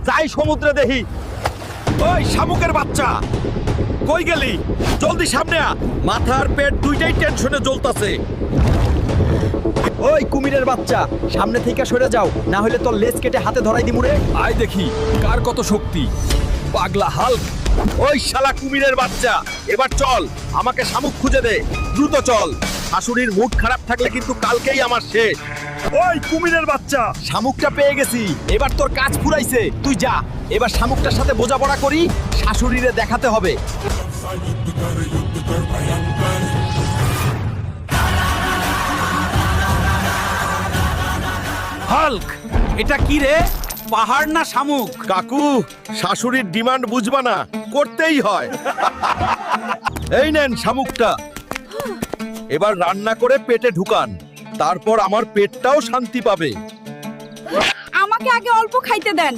যাই সমুদ্রে দেখি। ওই শামুকের বাচ্চা, কই গেলি? জলদি সামনে আ, মাথার পেট দুইটাই টেনশনে জ্বলতাছে। ওই কুমিরের বাচ্চা, সামনে থেকে সরে যাও, না হলে তোর লেজ কেটে হাতে ধরাই দিমুরে। আয় দেখি কার কত শক্তি। পাগলা হাল্ক। ওই শালা কুমিরের বাচ্চা, এবার চল, আমাকে শামুক খুঁজে দে, দ্রুত চল। শাশুড়ির মুড খারাপ থাকলে কিন্তু কালকেই আমার শেষ। ওই কুমিরের বাচ্চা, শামুকটা পেয়ে গেছি, এবার তোর কাজ ফুরাইছে, তুই যা। এবার শামুকটার সাথে বোঝাপড়া করি, শাশুড়িরে দেখাতে হবে। হাল্ক, এটা কি রে? পাহাড় না শামুক? কাকু, শাশুড়ির ডিমান্ড বুঝবা না, করতেই হয়। এই নেন শামুকটা, এবার রান্না করে পেটে ঢুকান, তারপর আমার পেটটাও শান্তি পাবে। আমাকে আগে অল্প খাইতে দেন।